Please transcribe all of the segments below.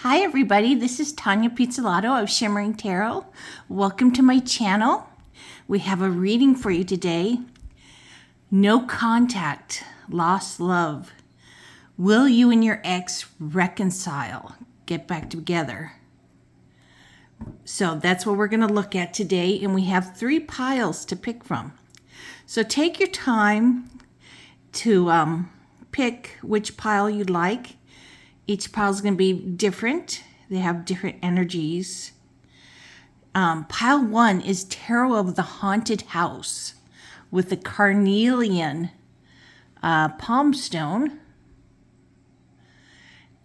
Hi everybody, this is Tanya Pizzolato of Shimmering Tarot. Welcome to my channel. We have a reading for you today. No contact, lost love. Will you and your ex reconcile? Get back together? So that's what we're going to look at today, and we have 3 piles to pick from. So take your time to pick which pile you'd like. Each pile is going to be different. They have different energies. Pile 1 is Tarot of the Haunted House with the carnelian palm stone.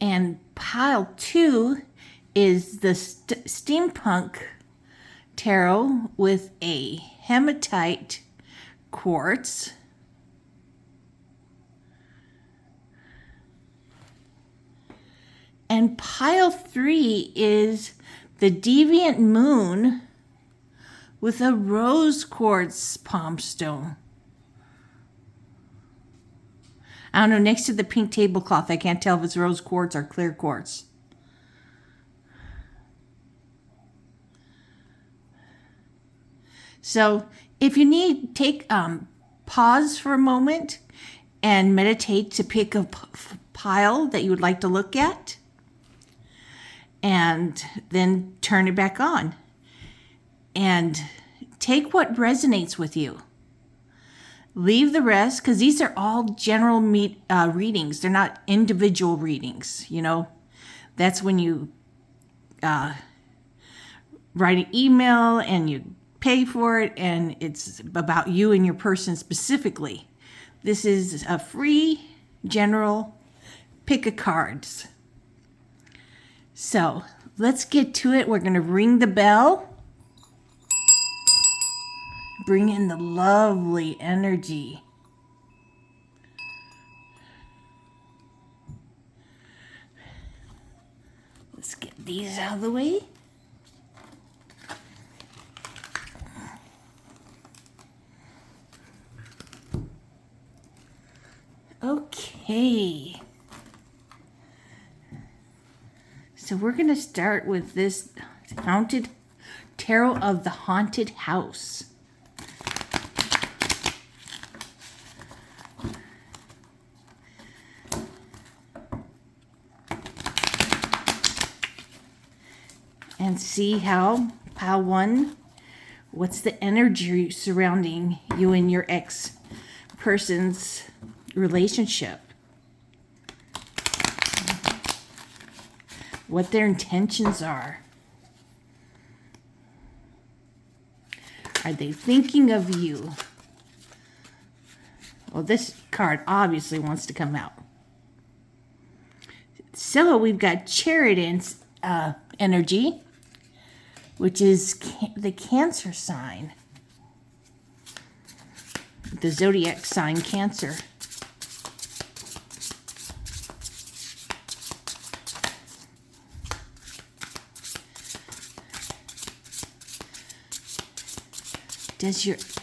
And pile 2 is the Steampunk Tarot with a hematite quartz. And pile 3 is the Deviant Moon with a rose quartz palm stone. I don't know, next to the pink tablecloth, I can't tell if it's rose quartz or clear quartz. So if you need, take pause for a moment and meditate to pick a pile that you would like to look at. And then turn it back on and take what resonates with you. Leave the rest, because these are all general readings. They're not individual readings, you know. That's when you write an email and you pay for it, and it's about you and your person specifically. This is a free, general pick a cards. So let's get to it. We're going to ring the bell. Bring in the lovely energy. Let's get these out of the way. Okay. So we're going to start with this Haunted Tarot of the Haunted House. And see how pile 1, what's the energy surrounding you and your ex-person's relationship? What their intentions are. Are they thinking of you? Well, this card obviously wants to come out. So we've got Chariot's energy, which is the Cancer sign. The zodiac sign Cancer.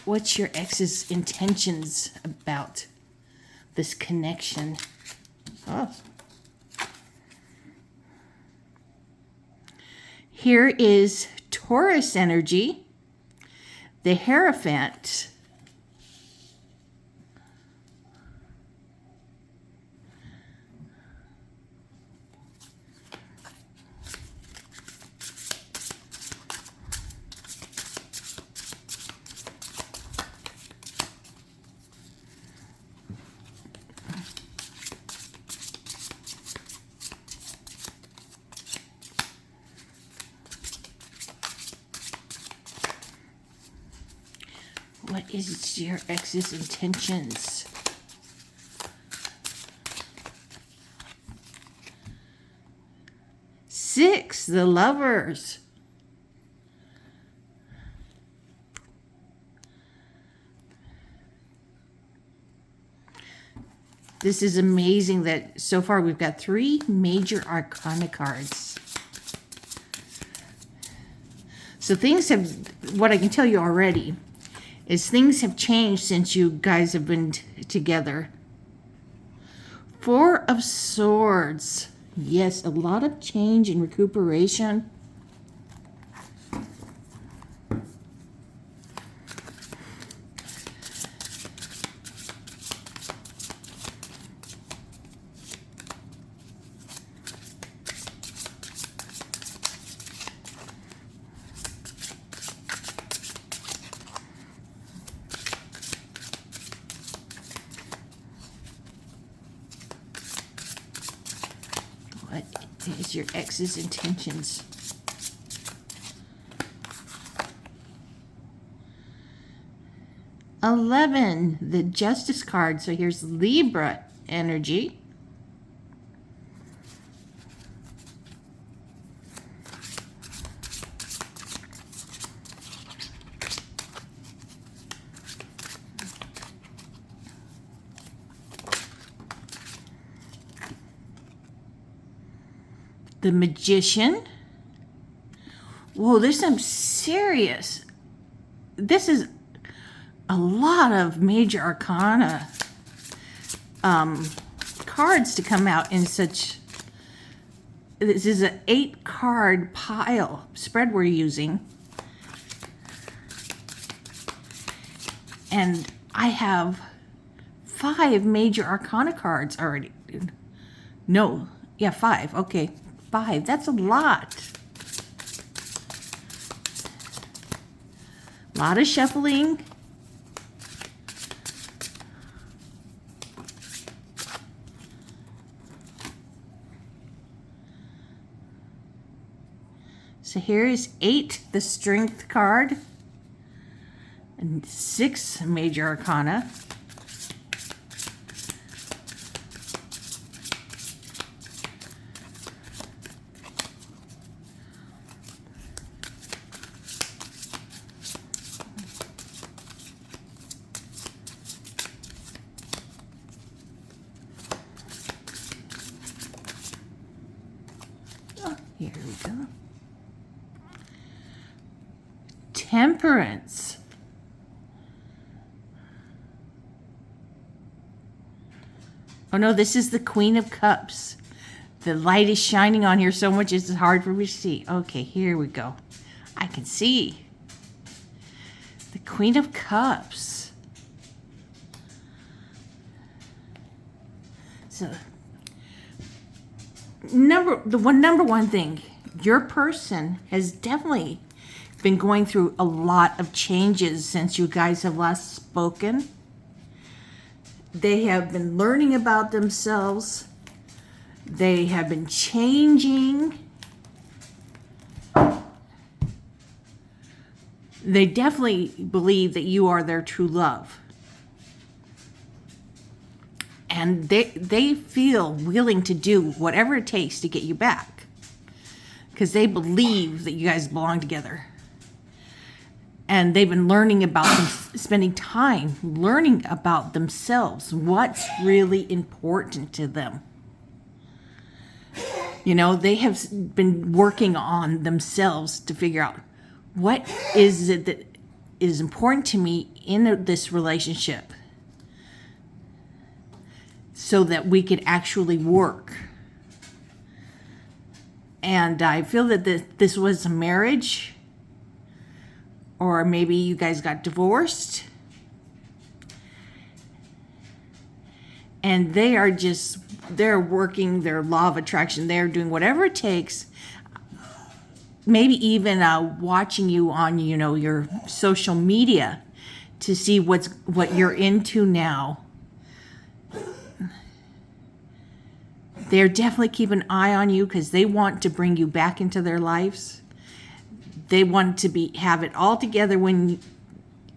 What's your ex's intentions about this connection? Oh. Here is Taurus energy, the Hierophant. What is your ex's intentions? Six, the Lovers. This is amazing that so far we've got 3 major arcana cards. So things have, what I can tell you already, is things have changed since you guys have been together. 4 of Swords. Yes, a lot of change and recuperation. What is your ex's intentions? $11, the Justice card. So here's Libra energy. The Magician. Whoa, there's some serious. This is a lot of major arcana cards to come out in such. This is an 8-card pile spread we're using. And I have 5 major arcana cards already. No, yeah, 5. Okay, 5. That's a lot. A lot of shuffling. So here is 8, the Strength card, and 6 major arcana. Oh, here we go. Temperance. Oh no, this is the Queen of Cups. The light is shining on here so much it's hard for me to see. Okay, here we go. I can see. The Queen of Cups. So, number one thing, your person has definitely been going through a lot of changes since you guys have last spoken. They have been learning about themselves. They have been changing. They definitely believe that you are their true love. And they feel willing to do whatever it takes to get you back. Because they believe that you guys belong together. And they've been learning about them, spending time learning about themselves, what's really important to them. You know, they have been working on themselves to figure out what is it that is important to me in this relationship so that we could actually work. And I feel that this was a marriage. Or maybe you guys got divorced. And they're working their law of attraction. They're doing whatever it takes. Maybe even watching you on, your social media to see what you're into now. They're definitely keeping an eye on you because they want to bring you back into their lives. They want to have it all together when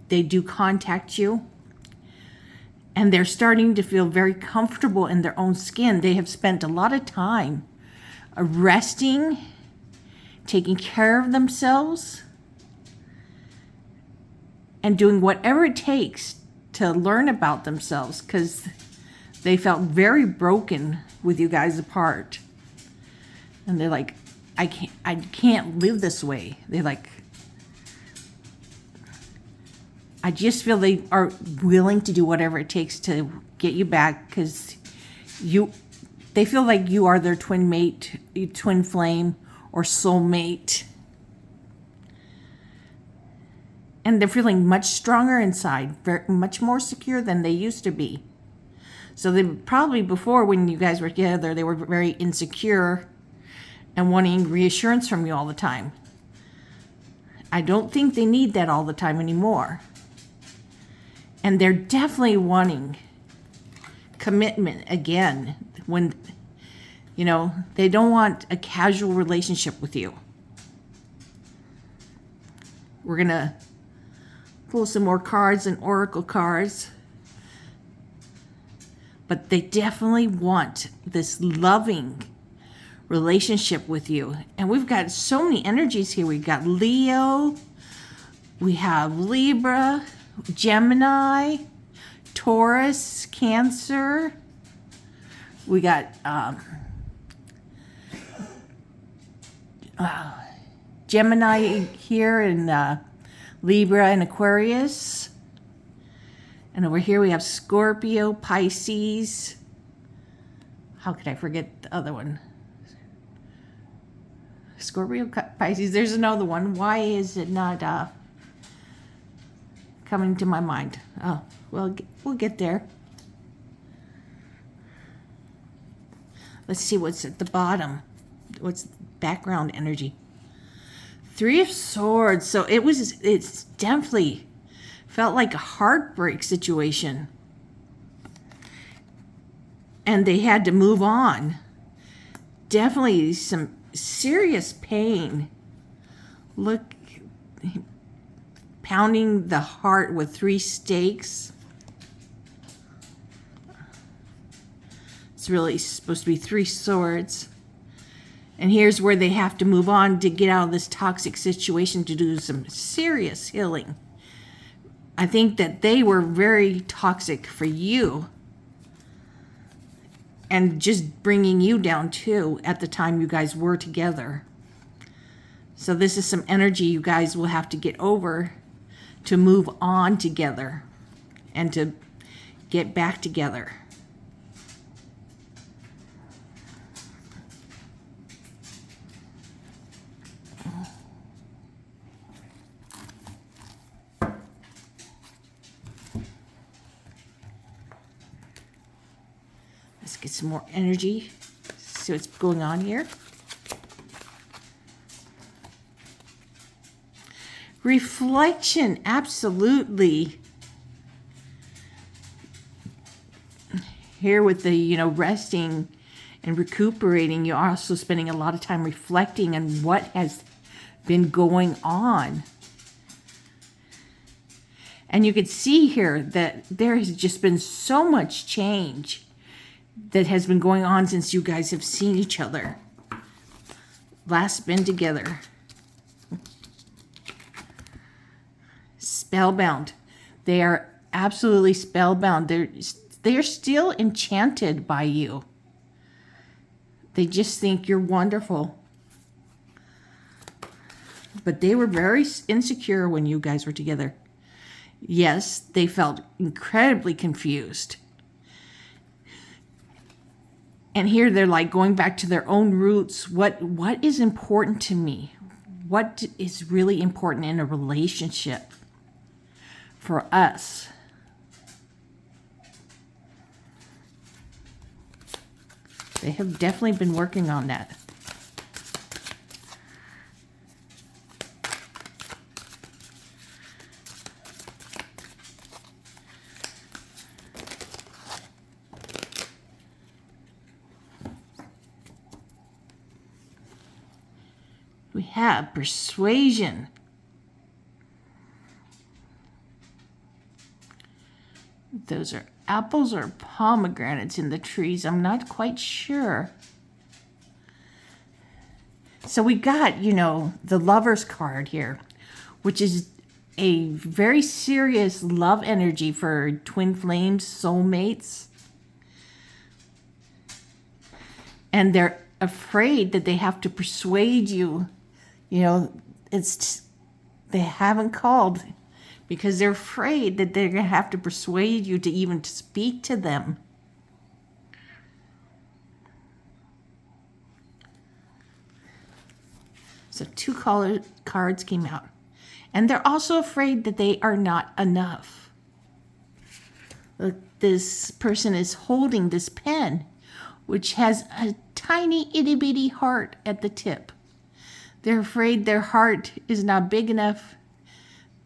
they do contact you. And they're starting to feel very comfortable in their own skin. They have spent a lot of time resting, taking care of themselves, and doing whatever it takes to learn about themselves because they felt very broken with you guys apart. And they're like, I can't live this way. They're like, I just feel they are willing to do whatever it takes to get you back because they feel like you are their twin mate, twin flame, or soul mate. And they're feeling much stronger inside, much more secure than they used to be. So they probably, before, when you guys were together, they were very insecure and wanting reassurance from you all the time. I don't think they need that all the time anymore. And they're definitely wanting commitment again. When, you know, they don't want a casual relationship with you. We're going to pull some more cards and oracle cards. But they definitely want this loving relationship with you. And we've got so many energies here. We've got Leo, we have Libra, Gemini, Taurus, Cancer. We got Gemini here, and Libra and Aquarius. And over here we have Scorpio, Pisces. How could I forget the other one? Scorpio, Pisces. There's another one. Why is it not coming to my mind? Oh, well, we'll get there. Let's see what's at the bottom. What's background energy? Three of Swords. So it's definitely felt like a heartbreak situation. And they had to move on. Definitely some serious pain. Look, pounding the heart with 3 stakes. It's really supposed to be 3 swords. And here's where they have to move on to get out of this toxic situation, to do some serious healing. I think that they were very toxic for you. And just bringing you down too at the time you guys were together. So this is some energy you guys will have to get over to move on together and to get back together. Let's get some more energy. See what's going on here. Reflection, absolutely. Here with the, resting and recuperating, you're also spending a lot of time reflecting on what has been going on. And you can see here that there has just been so much change that has been going on since you guys have seen each other. Last been together. Spellbound. They are absolutely spellbound. They're still enchanted by you. They just think you're wonderful. But they were very insecure when you guys were together. Yes, they felt incredibly confused. And here they're like going back to their own roots. What is important to me? What is really important in a relationship for us? They have definitely been working on that. We have persuasion. Those are apples or pomegranates in the trees. I'm not quite sure. So we got, the Lover's card here, which is a very serious love energy for twin flames, soulmates. And they're afraid that they have to persuade you. They haven't called because they're afraid that they're going to have to persuade you to even speak to them. So two cards came out. And they're also afraid that they are not enough. Look, this person is holding this pen, which has a tiny itty bitty heart at the tip. They're afraid their heart is not big enough,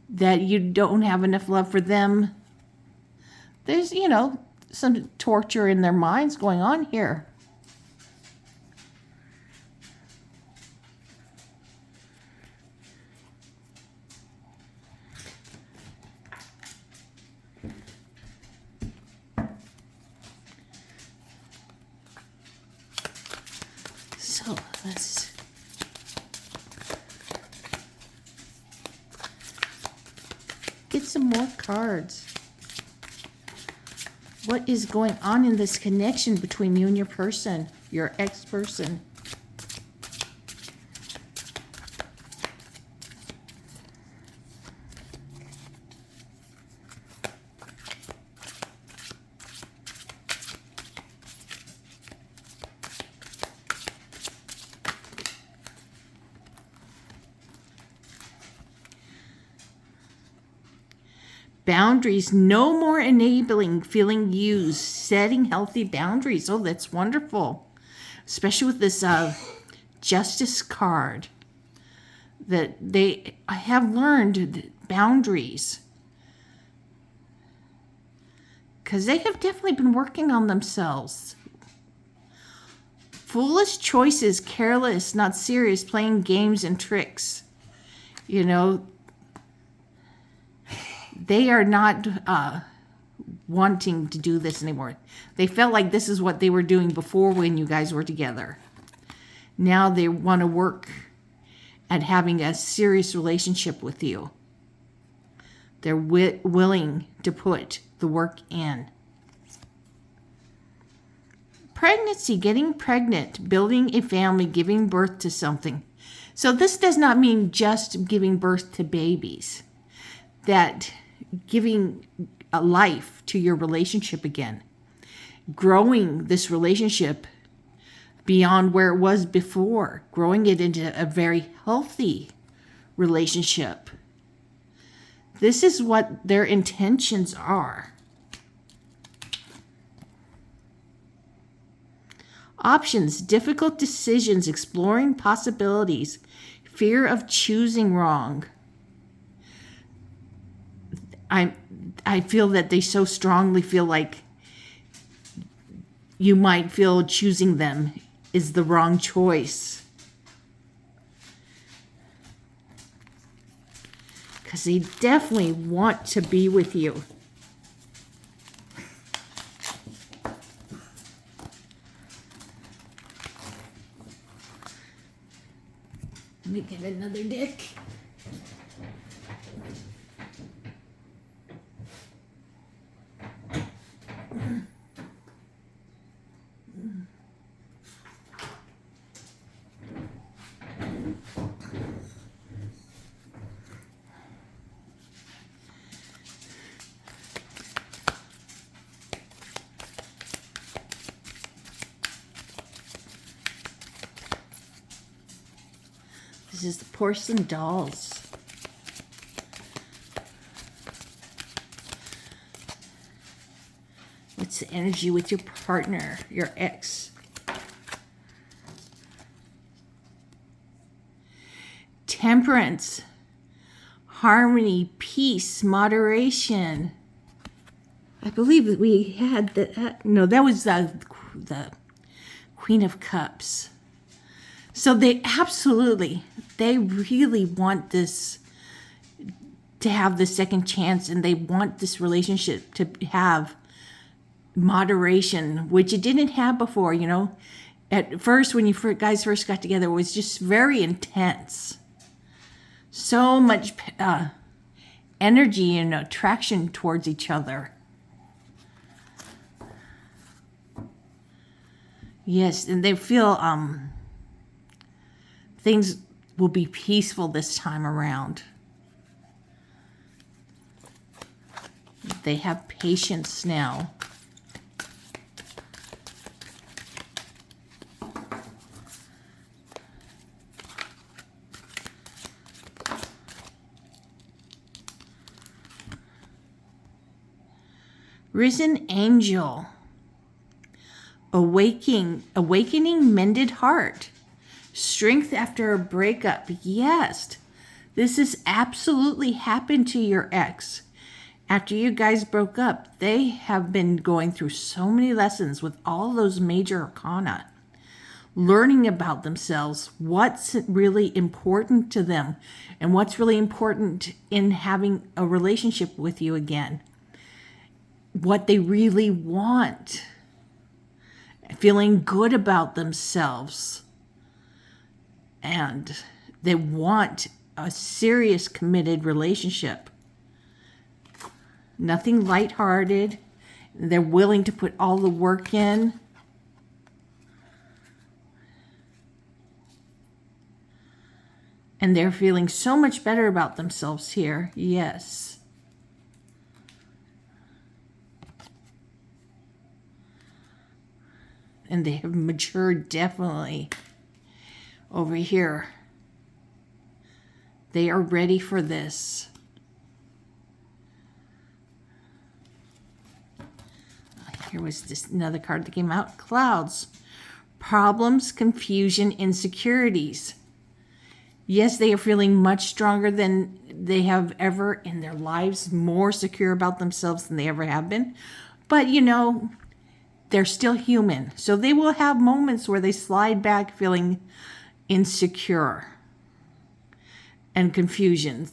that you don't have enough love for them. There's, some torture in their minds going on here. So let's get some more cards. What is going on in this connection between you and your person, your ex-person? Boundaries, no more enabling, feeling used, setting healthy boundaries. Oh, that's wonderful. Especially with this justice card. That they have learned boundaries. Because they have definitely been working on themselves. Foolish choices, careless, not serious, playing games and tricks. They are not wanting to do this anymore. They felt like this is what they were doing before when you guys were together. Now they want to work at having a serious relationship with you. They're willing to put the work in. Pregnancy, getting pregnant, building a family, giving birth to something. So this does not mean just giving birth to babies. That giving a life to your relationship again. Growing this relationship beyond where it was before. Growing it into a very healthy relationship. This is what their intentions are. Options, difficult decisions, exploring possibilities, fear of choosing wrong. I feel that they so strongly feel like you might feel choosing them is the wrong choice. Because they definitely want to be with you. Let me get another deck. This is the Porcelain Dolls. What's the energy with your partner, your ex? Temperance, harmony, peace, moderation. I believe that we had that. No, that was the Queen of Cups. So they really want this to have the second chance, and they want this relationship to have moderation, which it didn't have before, At first, when you guys first got together, it was just very intense. So much energy and attraction towards each other. Yes, and they feel things will be peaceful this time around. They have patience now. Risen angel. Awakening mended heart. Strength after a breakup. Yes, this has absolutely happened to your ex. After you guys broke up, they have been going through so many lessons with all those major arcana, learning about themselves, what's really important to them, and what's really important in having a relationship with you again, what they really want, feeling good about themselves, and they want a serious committed relationship. Nothing lighthearted. They're willing to put all the work in. And they're feeling so much better about themselves here. Yes. And they have matured definitely over here. They are ready for this. Here was just another card that came out. Clouds. Problems, confusion, insecurities. Yes, they are feeling much stronger than they have ever in their lives, more secure about themselves than they ever have been. But, you know, they're still human. So they will have moments where they slide back feeling insecure and confusion.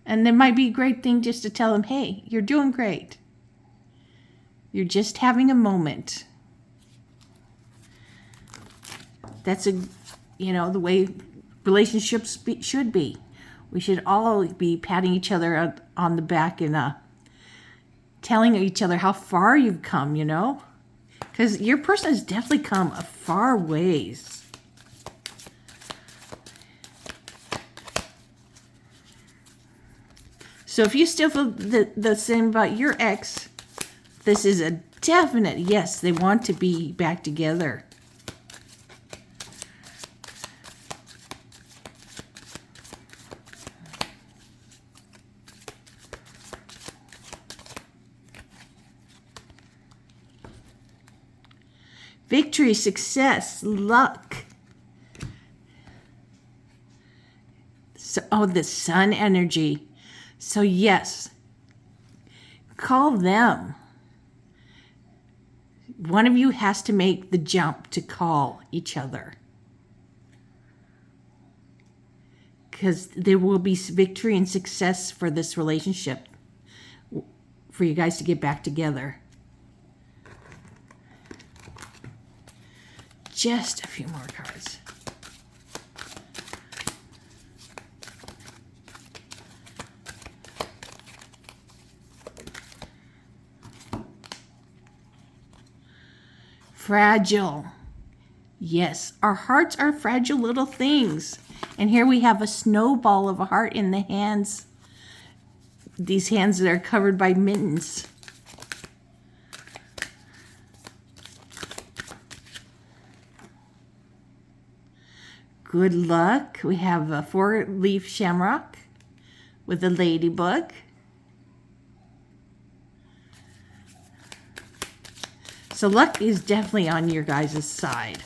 And it might be a great thing just to tell them, hey, you're doing great. You're just having a moment. That's the way relationships should be. We should all be patting each other on the back and telling each other how far you've come, because your person has definitely come a far ways. So if you still feel the same about your ex, this is a definite yes, they want to be back together. Victory, success, luck. So, the sun energy. So yes, call them. One of you has to make the jump to call each other. Because there will be victory and success for this relationship, for you guys to get back together. Just a few more cards. Fragile. Yes, our hearts are fragile little things. And here we have a snowball of a heart in the hands. These hands that are covered by mittens. Good luck. We have a 4-leaf shamrock with a ladybug. So luck is definitely on your guys' side.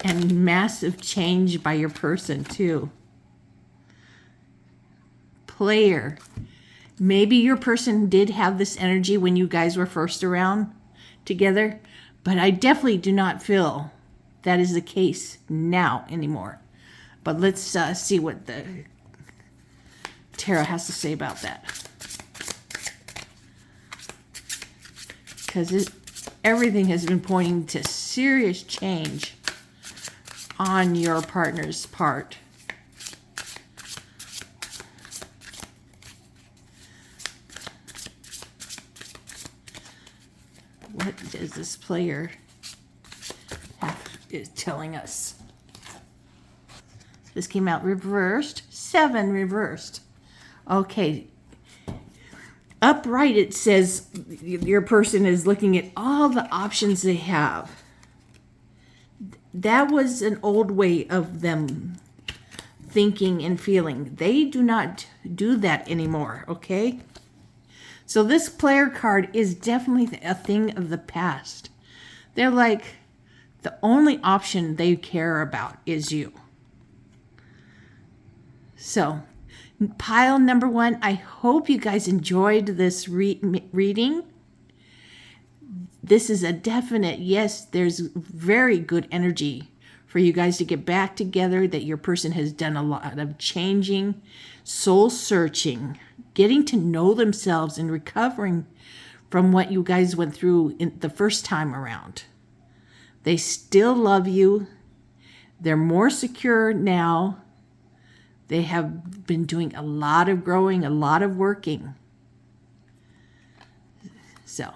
And massive change by your person too. Player. Maybe your person did have this energy when you guys were first around together, but I definitely do not feel that is the case now anymore. But let's see what the tarot has to say about that. Because everything has been pointing to serious change on your partner's part. What does this player is telling us? This came out reversed. 7 reversed. Okay. Upright, it says your person is looking at all the options they have. that was an old way of them thinking and feeling. They do not do that anymore, okay? So this player card is definitely a thing of the past. They're like, the only option they care about is you. So, pile number 1, I hope you guys enjoyed this reading. This is a definite yes, there's very good energy for you guys to get back together, that your person has done a lot of changing, soul searching, getting to know themselves and recovering from what you guys went through in the first time around. They still love you. They're more secure now. They have been doing a lot of growing, a lot of working. So,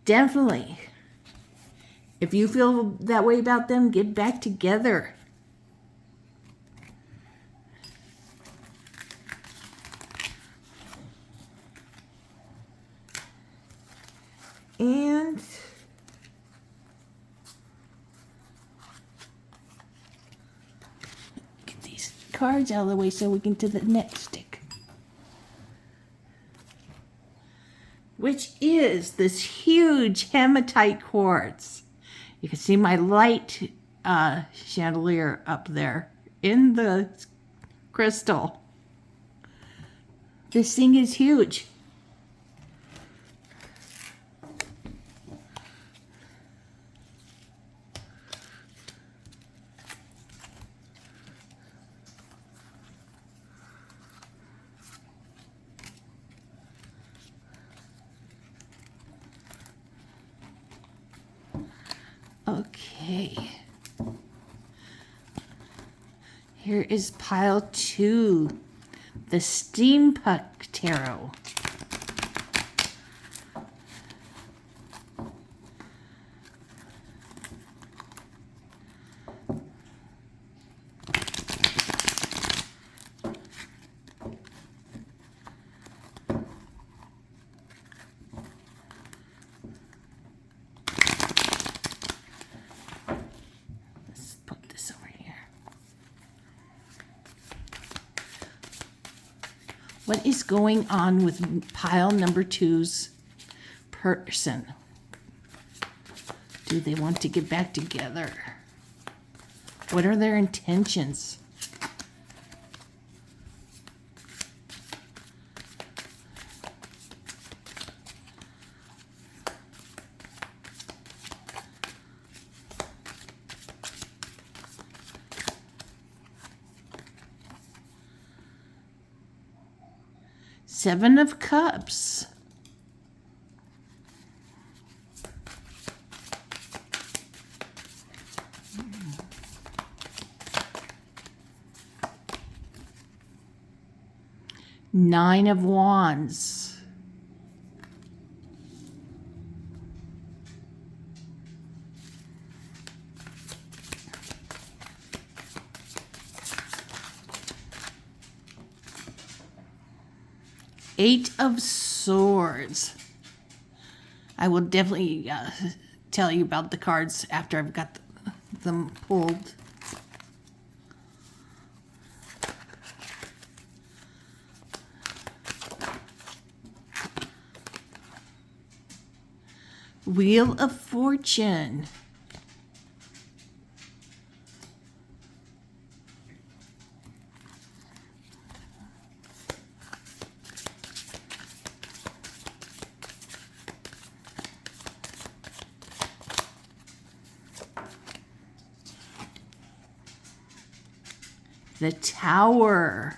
definitely, if you feel that way about them, get back together. And get these cards out of the way so we can do the next stick, which is this huge hematite quartz. You can see my light chandelier up there in the crystal. This thing is huge. Okay, here is pile 2, the Steampunk Tarot. What is going on with pile number 2's person? Do they want to get back together? What are their intentions? Seven of Cups. Nine of Wands. Eight of Swords. I will definitely tell you about the cards after I've got them pulled. Wheel of Fortune. The Tower.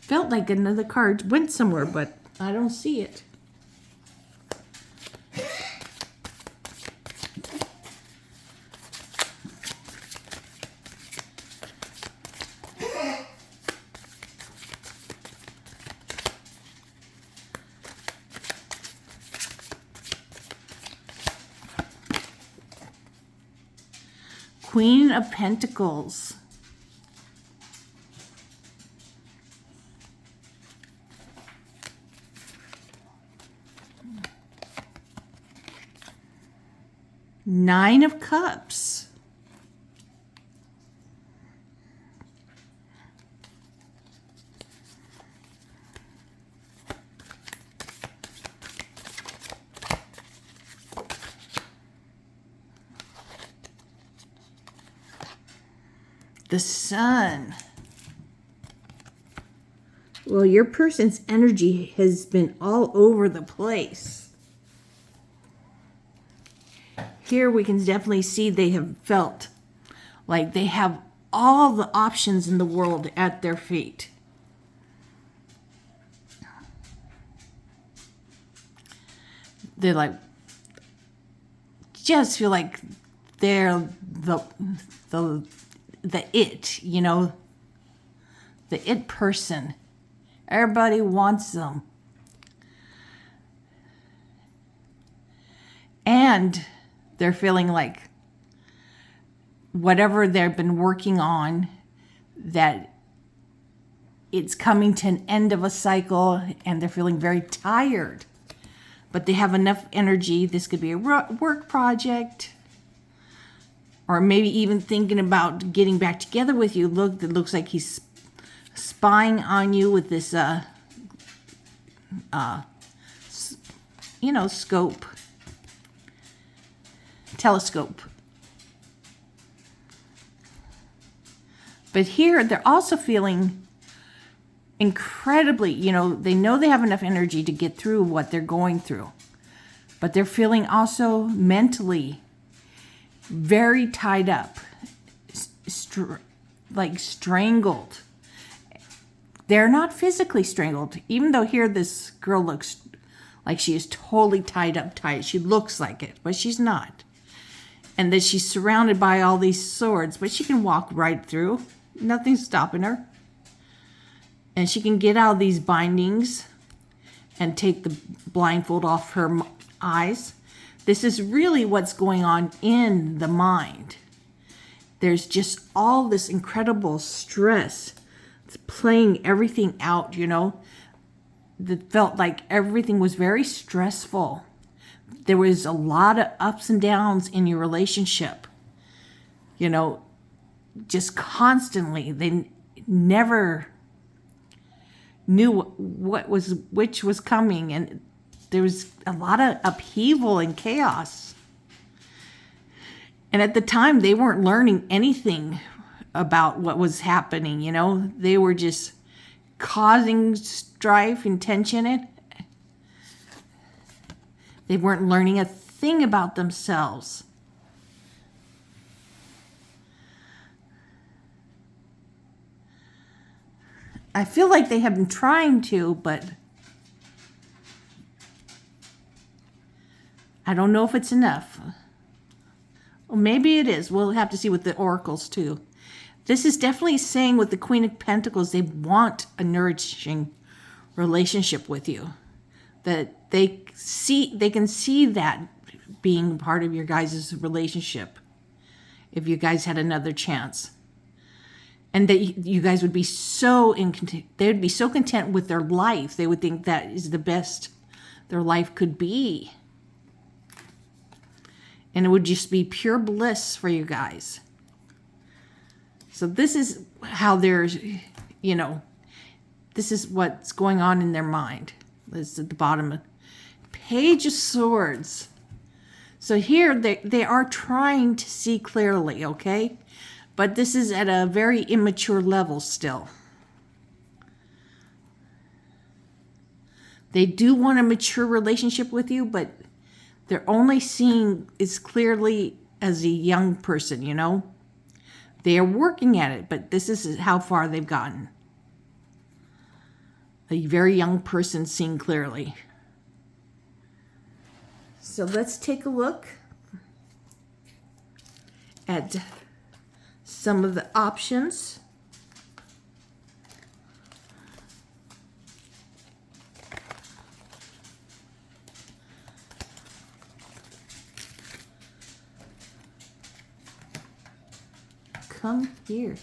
Felt like another card went somewhere, but I don't see it. Queen of Pentacles. Nine of Cups. The Sun. Well, your person's energy has been all over the place. Here we can definitely see they have felt like they have all the options in the world at their feet. They're like, just feel like they're the it, you know, the it person. Everybody wants them. And they're feeling like whatever they've been working on, that it's coming to an end of a cycle, and they're feeling very tired. But they have enough energy. This could be a work project, or maybe even thinking about getting back together with you. Look, it looks like he's spying on you with this, scope. Telescope. But here, they're also feeling incredibly, they know they have enough energy to get through what they're going through. But they're feeling also mentally very tied up, like strangled. They're not physically strangled, even though here this girl looks like she is totally tied up tight. She looks like it, but she's not. And that she's surrounded by all these swords, but she can walk right through. Nothing's stopping her. And she can get out of these bindings and take the blindfold off her eyes. This is really what's going on in the mind. There's just all this incredible stress. It's playing everything out, That felt like everything was very stressful. There was a lot of ups and downs in your relationship. Just constantly. They never knew which was coming, and there was a lot of upheaval and chaos. And at the time, they weren't learning anything about what was happening, They were just causing strife and tension. They weren't learning a thing about themselves. I feel like they have been trying to, but I don't know if it's enough. Well, maybe it is. We'll have to see with the oracles too. This is definitely saying with the Queen of Pentacles, they want a nourishing relationship with you. That they can see that being part of your guys' relationship if you guys had another chance. And that you guys would be they would be so content with their life. They would think that is the best their life could be. And it would just be pure bliss for you guys. So this is how this is what's going on in their mind. This is at the bottom of Page of Swords. So here they are trying to see clearly, okay? But this is at a very immature level still. They do want a mature relationship with you, but they're only seeing as clearly as a young person, They are working at it, but this is how far they've gotten. A very young person seeing clearly. So let's take a look at some of the options. come here.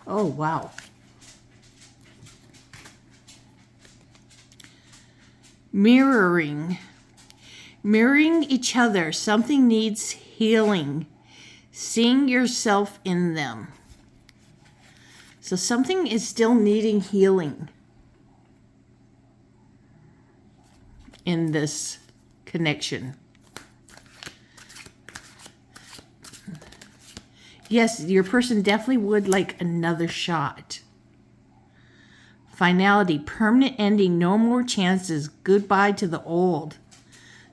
Oh, wow. Mirroring. Mirroring each other. Something needs healing. Seeing yourself in them. So something is still needing healing in this connection. Yes, your person definitely would like another shot. Finality, permanent ending, no more chances, goodbye to the old.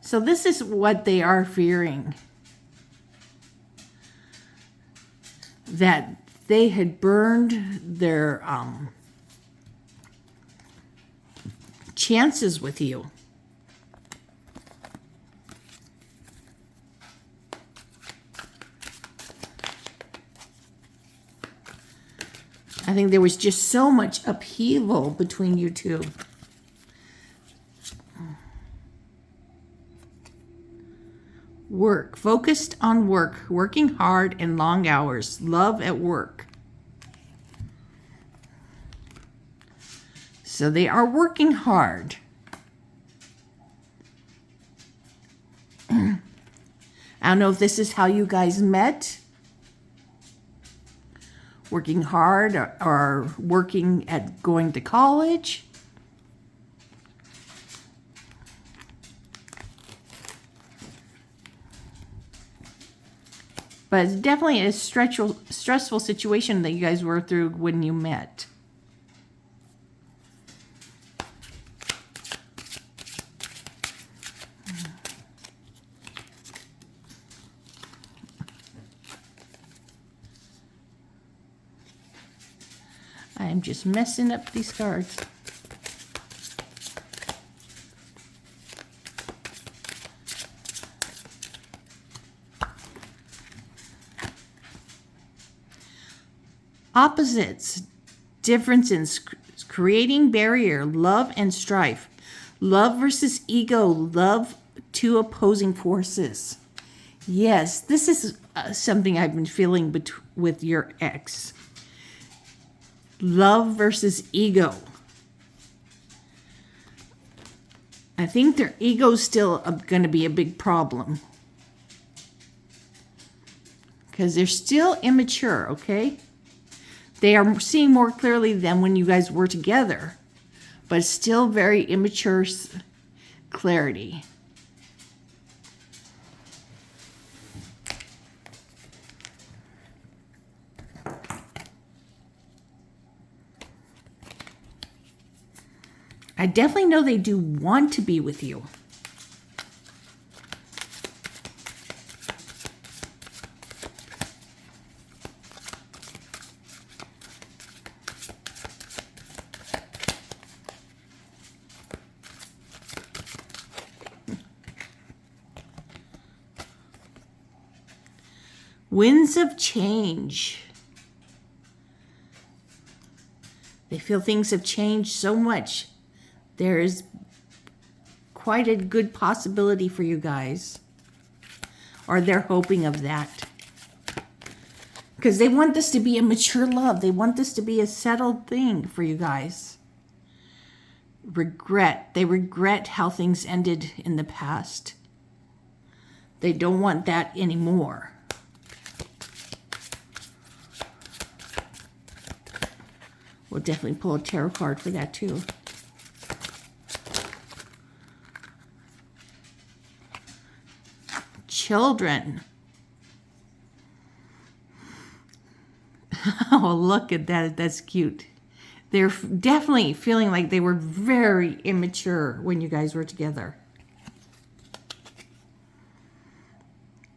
So this is what they are fearing. That they had burned their chances with you. I think there was just so much upheaval between you two. Work. Focused on work. Working hard and long hours. Love at work. So they are working hard. I don't know if this is how you guys met. Working hard or working at going to college. But it's definitely a stressful situation that you guys were through when you met. I'm just messing up these cards. Opposites, differences, creating barrier, love and strife. Love versus ego, love, two opposing forces. Yes, this is something I've been feeling with your ex. Love versus ego. I think their ego is still going to be a big problem. Because they're still immature, okay? They are seeing more clearly than when you guys were together. But still very immature clarity. I definitely know they do want to be with you. Winds of change. They feel things have changed so much. There is quite a good possibility for you guys. Or they're hoping of that. Because they want this to be a mature love. They want this to be a settled thing for you guys. Regret. They regret how things ended in the past. They don't want that anymore. We'll definitely pull a tarot card for that too. Children. Oh, look at that. That's cute. They're definitely feeling like they were very immature when you guys were together.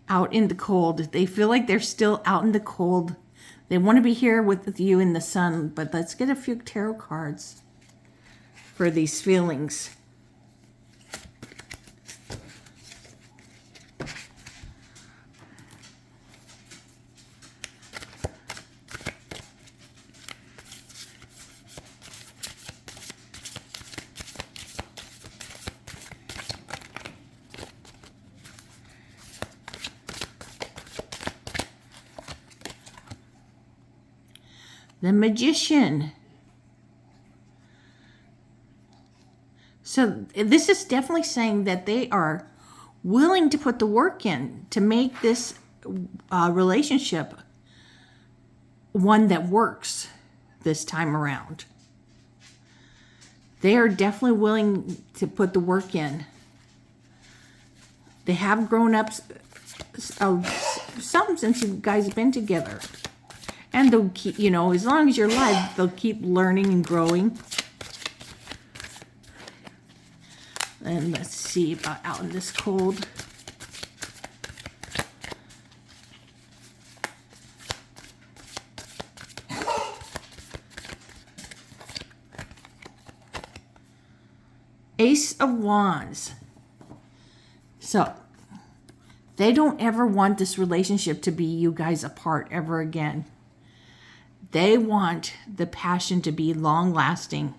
Out in the cold. They feel like they're still out in the cold. They want to be here with you in the sun, but let's get a few tarot cards for these feelings. The Magician. So this is definitely saying that they are willing to put the work in to make this relationship one that works this time around. They are definitely willing to put the work in. They have grown up some since you guys have been together. And they'll keep, you know, as long as you're alive, they'll keep learning and growing. And let's see about out in this cold. Ace of Wands. So, they don't ever want this relationship to be you guys apart ever again. They want the passion to be long-lasting.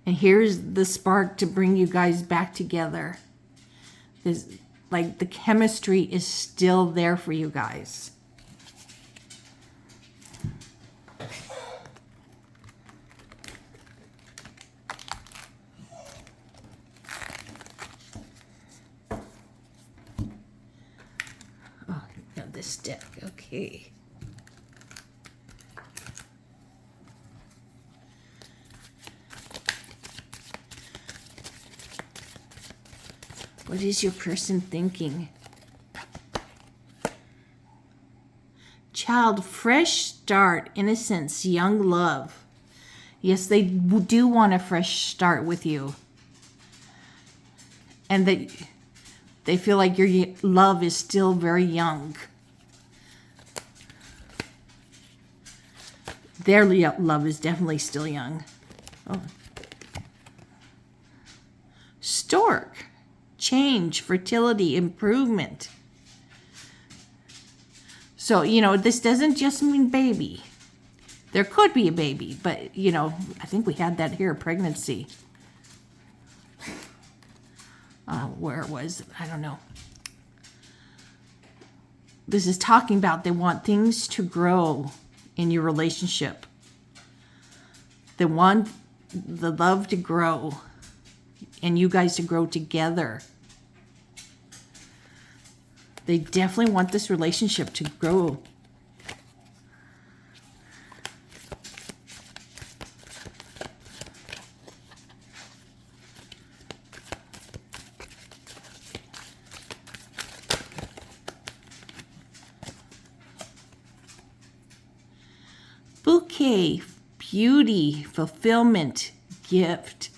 And here's the spark to bring you guys back together. Like the chemistry is still there for you guys. Oh, now this deck, okay. What is your person thinking? Child, fresh start, innocence, young love. Yes, they do want a fresh start with you. And that they feel like your love is still very young. Their love is definitely still young. Oh. Stork. Change, fertility, improvement. So, you know, this doesn't just mean baby. There could be a baby, but, you know, I think we had that here, pregnancy. Where it was, I don't know. This is talking about they want things to grow in your relationship. They want the love to grow and you guys to grow together. They definitely want this relationship to grow. Bouquet, beauty, fulfillment, gift.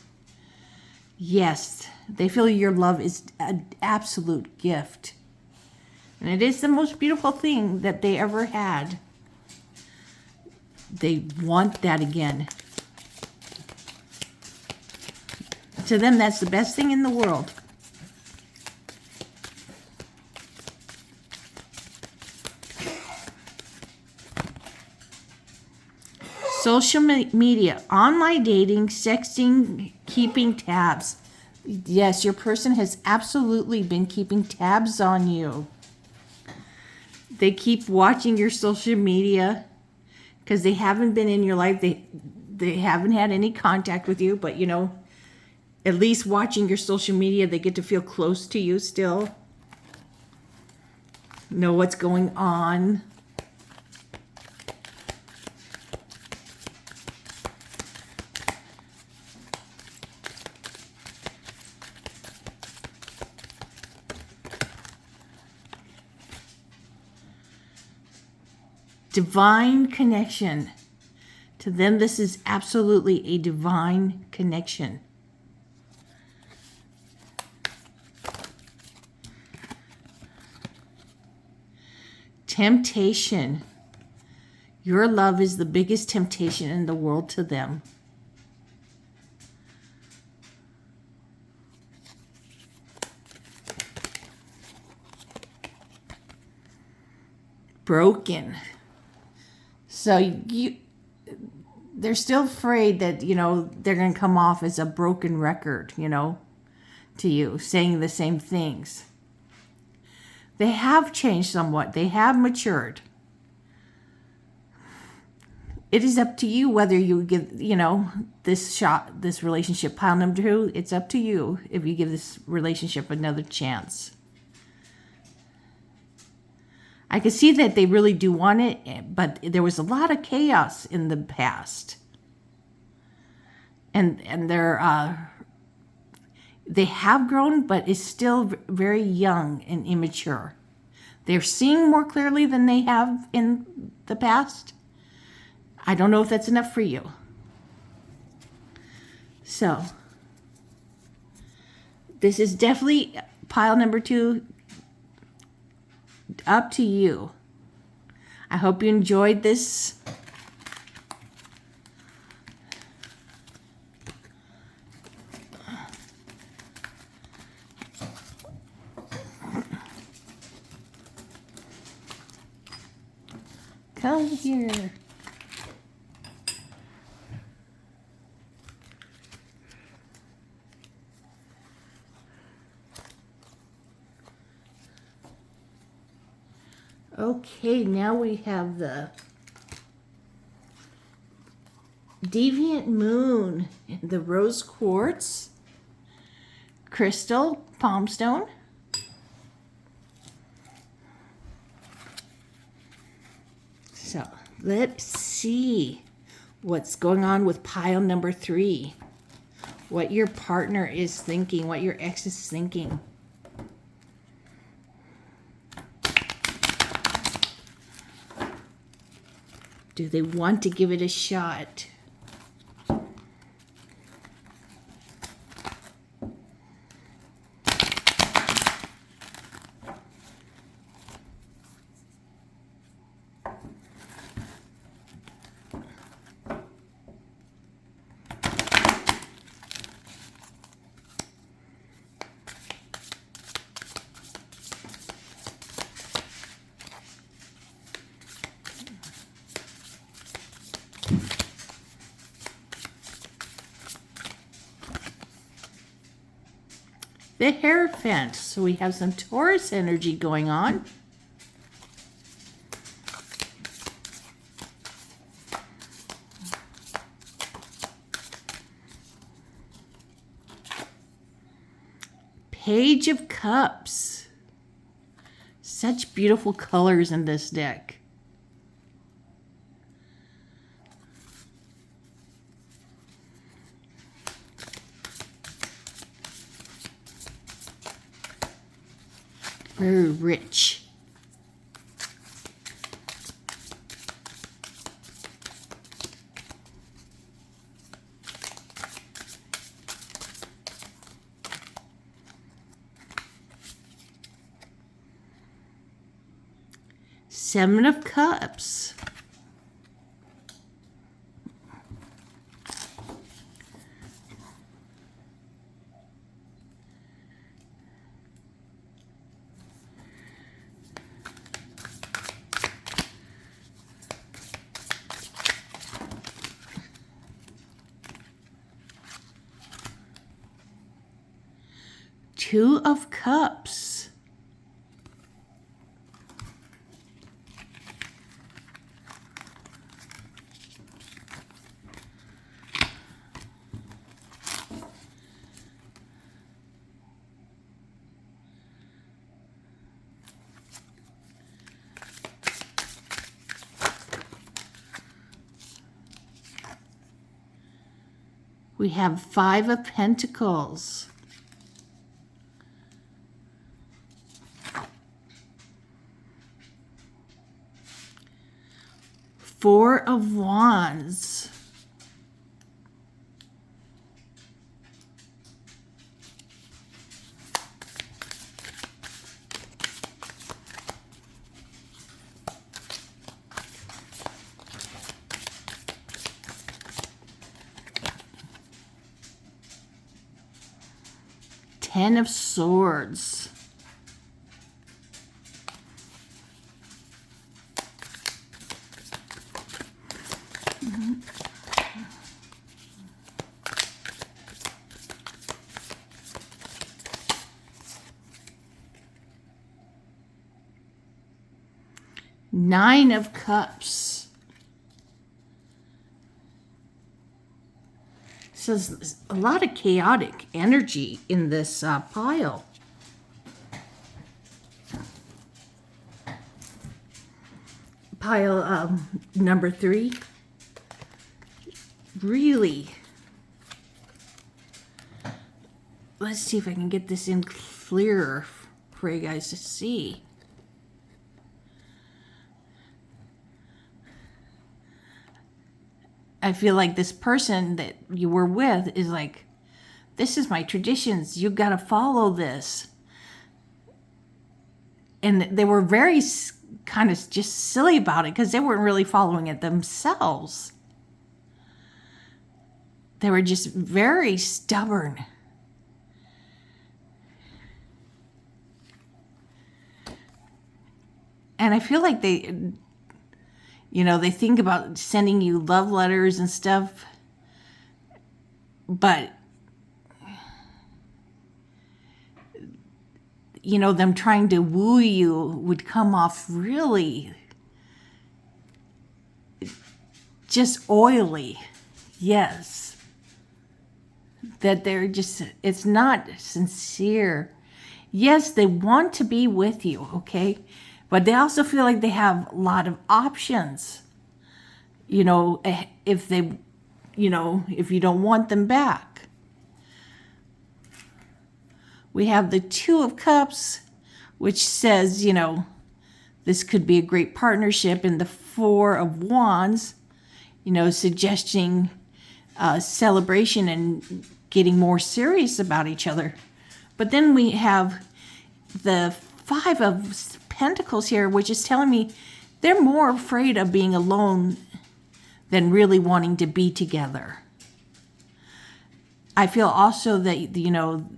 Yes, they feel your love is an absolute gift. And it is the most beautiful thing that they ever had. They want that again. To them, that's the best thing in the world. Social media, online dating, sexting, keeping tabs. Yes, your person has absolutely been keeping tabs on you. They keep watching your social media because they haven't been in your life. They haven't had any contact with you, but, you know, at least watching your social media, they get to feel close to you still. Know what's going on. Divine connection. To them, this is absolutely a divine connection. Temptation. Your love is the biggest temptation in the world to them. Broken. So they're still afraid that, you know, they're going to come off as a broken record, you know, to you, saying the same things. They have changed somewhat. They have matured. it is up to you whether you give, this relationship, pile number 2, it's up to you if you give this relationship another chance. I can see that they really do want it, but there was a lot of chaos in the past. And they have grown, but it's still very young and immature. They're seeing more clearly than they have in the past. I don't know if that's enough for you. So, this is definitely pile number 2. Up to you. I hope you enjoyed this. Come here. Okay, now we have the Deviant Moon, the rose quartz, crystal, palm stone. So let's see what's going on with pile number 3. What your partner is thinking, what your ex is thinking. Do they want to give it a shot? The Hierophant. So we have some Taurus energy going on. Page of Cups. Such beautiful colors in this deck. Very rich. Seven of Cups. Two of Cups. We have Five of Pentacles. Four of Wands. Ten of Swords. Nine of Cups. So there's a lot of chaotic energy in this pile. Pile number 3. Really. Let's see if I can get this in clearer for you guys to see. I feel like this person that you were with is like, this is my traditions. You got to follow this. And they were very kind of just silly about it because they weren't really following it themselves. They were just very stubborn. And I feel like they, they think about sending you love letters and stuff, but, them trying to woo you would come off really just oily. Yes. That it's not sincere. Yes, they want to be with you, okay? But they also feel like they have a lot of options. If they, if you don't want them back. We have the 2 of Cups, which says, this could be a great partnership. And the 4 of Wands, suggesting celebration and getting more serious about each other. But then we have the 5 of Pentacles here, which is telling me they're more afraid of being alone than really wanting to be together. I feel also that,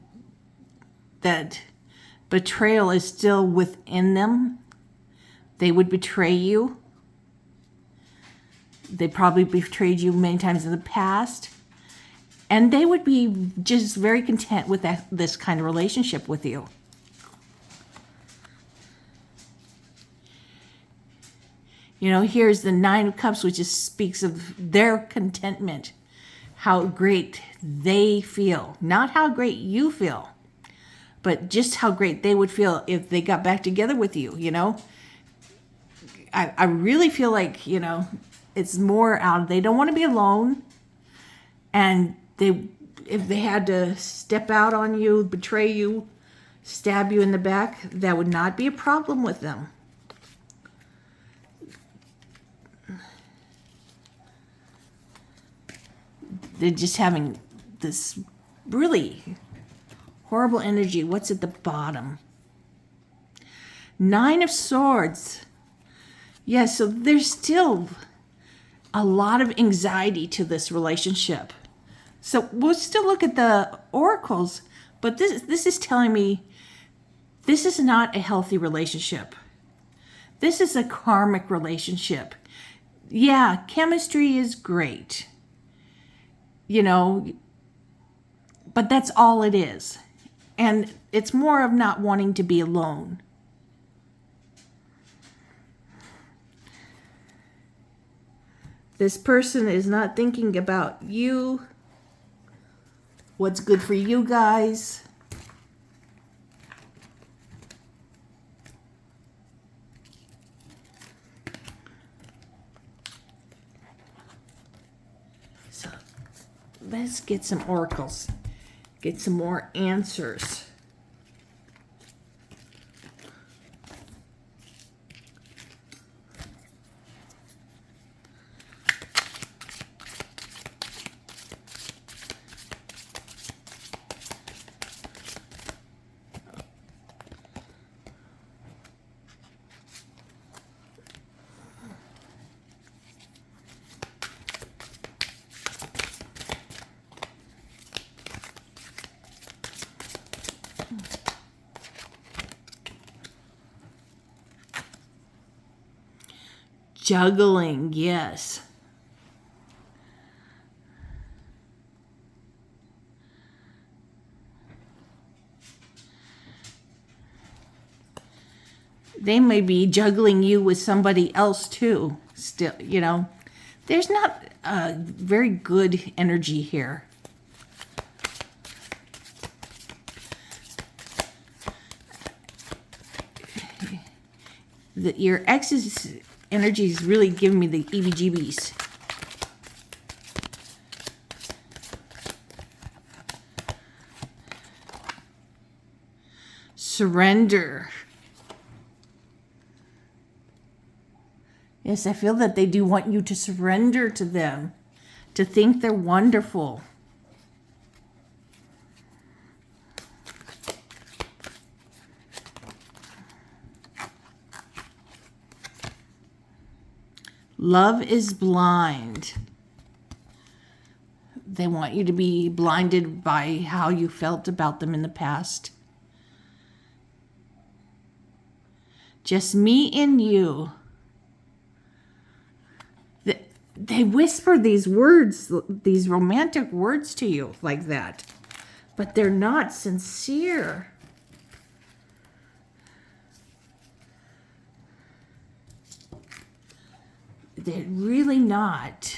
that betrayal is still within them. They would betray you. They probably betrayed you many times in the past. And they would be just very content with this kind of relationship with you. Here's the 9 of Cups, which just speaks of their contentment, how great they feel. Not how great you feel, but just how great they would feel if they got back together with you, I really feel like, it's more out. They don't want to be alone. And if they had to step out on you, betray you, stab you in the back, that would not be a problem with them. They're just having this really horrible energy. What's at the bottom? 9 of Swords. Yeah, so there's still a lot of anxiety to this relationship. So we'll still look at the oracles, but this is telling me this is not a healthy relationship. This is a karmic relationship. Yeah, chemistry is great. But that's all it is. And it's more of not wanting to be alone. This person is not thinking about you, what's good for you guys. So let's get some oracles, get some more answers. Juggling, yes. They may be juggling you with somebody else too. Still, there's not a very good energy here. Your ex's energy is really giving me the EBGBs. Surrender. Yes, I feel that they do want you to surrender to them, to think they're wonderful. Love is blind. They want you to be blinded by how you felt about them in the past. Just me and you. They whisper these words, these romantic words to you like that, but they're not sincere. They're really not.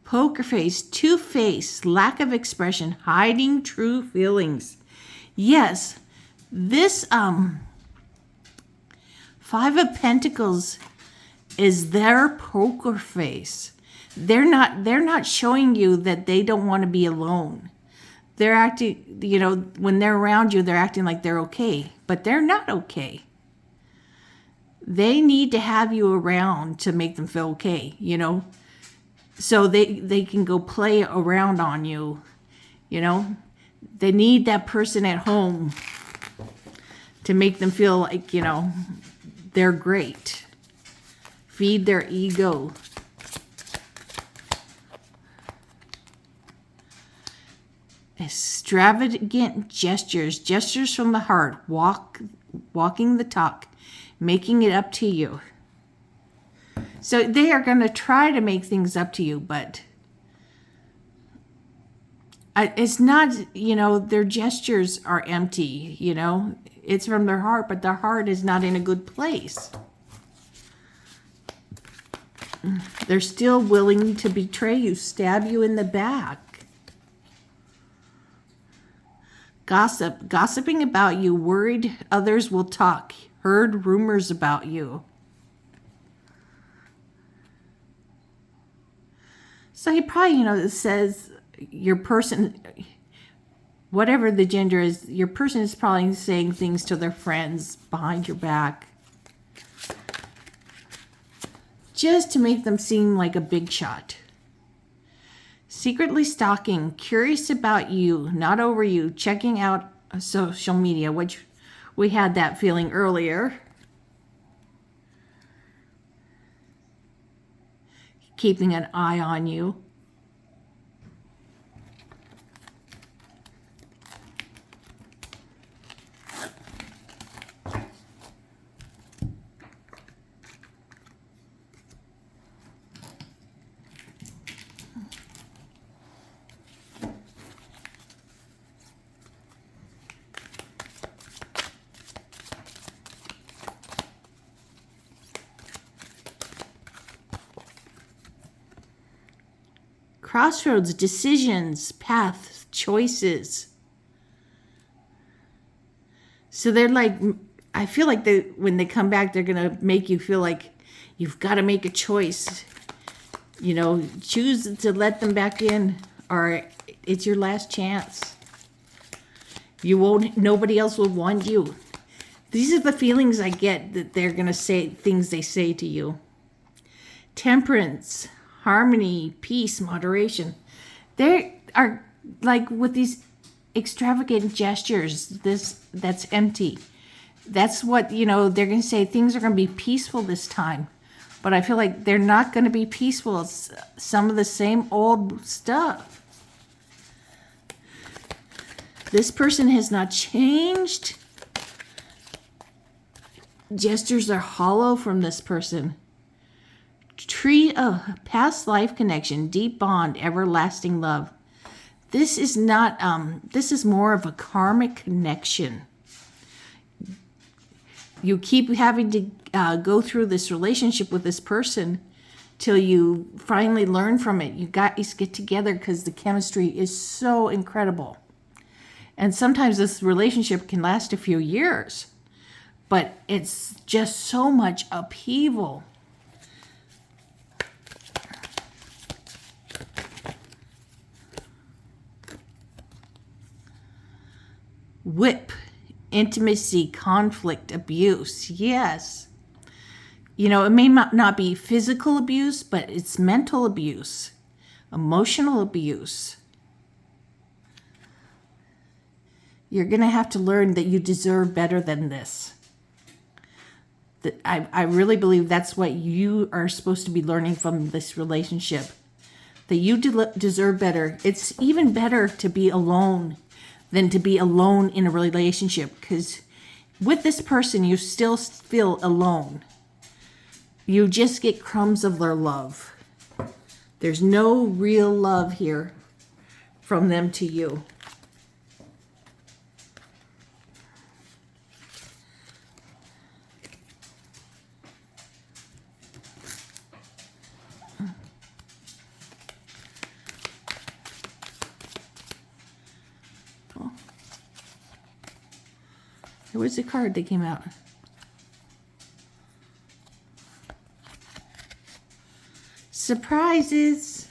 Poker face, two-faced, lack of expression, hiding true feelings. Yes, this Five of Pentacles is their poker face. They're not showing you that they don't want to be alone. They're acting, you know, when they're around you, they're acting like they're okay, but they're not okay. They need to have you around to make them feel okay, you know. So they can go play around on you, you know. They need that person at home to make them feel like, you know, they're great. Feed their ego. Extravagant gestures, gestures from the heart, walking the talk, making it up to you. So they are going to try to make things up to you, but it's not, you know, their gestures are empty, you know. It's from their heart, but their heart is not in a good place. They're still willing to betray you, stab you in the back. Gossiping about you, worried others will talk, heard rumors about you. So he probably, you know, it says your person, whatever the gender is, your person is probably saying things to their friends behind your back, just to make them seem like a big shot. Secretly stalking, curious about you, not over you, checking out social media, which we had that feeling earlier. Keeping an eye on you. Crossroads, decisions, paths, choices. So they're like, I feel like when they come back, they're going to make you feel like you've got to make a choice. You know, choose to let them back in, or it's your last chance. You won't, nobody else will want you. These are the feelings I get that they're going to say things they say to you. Temperance, harmony, peace, moderation. They are like with these extravagant gestures, that's empty. That's what, you know, they're going to say things are going to be peaceful this time. But I feel like they're not going to be peaceful. It's some of the same old stuff. This person has not changed. Gestures are hollow from this person. Treat a past life connection, deep bond, everlasting love. This is not, this is more of a karmic connection. You keep having to go through this relationship with this person till you finally learn from it. You guys get together because the chemistry is so incredible. And sometimes this relationship can last a few years, but it's just so much upheaval. Whip, intimacy, conflict, abuse. Yes. You know, it may not be physical abuse, but it's mental abuse, emotional abuse. You're going to have to learn that you deserve better than this. I really believe that's what you are supposed to be learning from this relationship. That you deserve better. It's even better to be alone than to be alone in a relationship, because with this person, you still feel alone. You just get crumbs of their love. There's no real love here from them to you. Where's the card that came out? Surprises.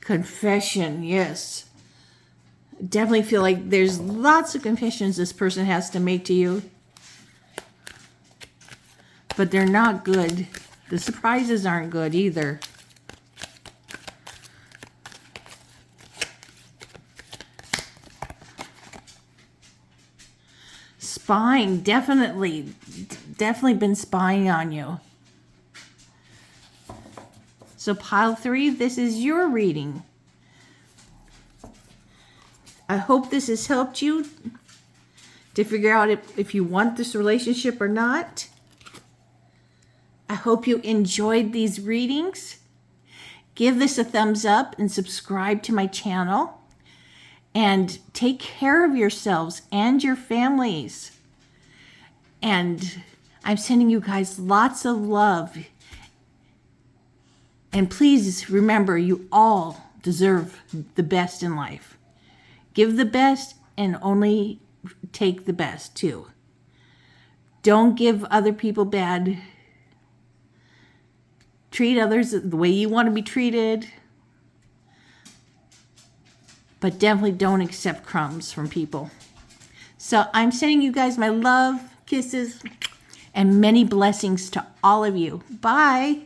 Confession, yes. Definitely feel like there's lots of confessions this person has to make to you. But they're not good. The surprises aren't good either. Spying, definitely been spying on you. So pile 3, this is your reading. I hope this has helped you to figure out if you want this relationship or not. I hope you enjoyed these readings. Give this a thumbs up and subscribe to my channel. And take care of yourselves and your families. And I'm sending you guys lots of love. And please remember, you all deserve the best in life. Give the best and only take the best too. Don't give other people bad. Treat others the way you want to be treated. But definitely don't accept crumbs from people. So I'm sending you guys my love, kisses, and many blessings to all of you. Bye.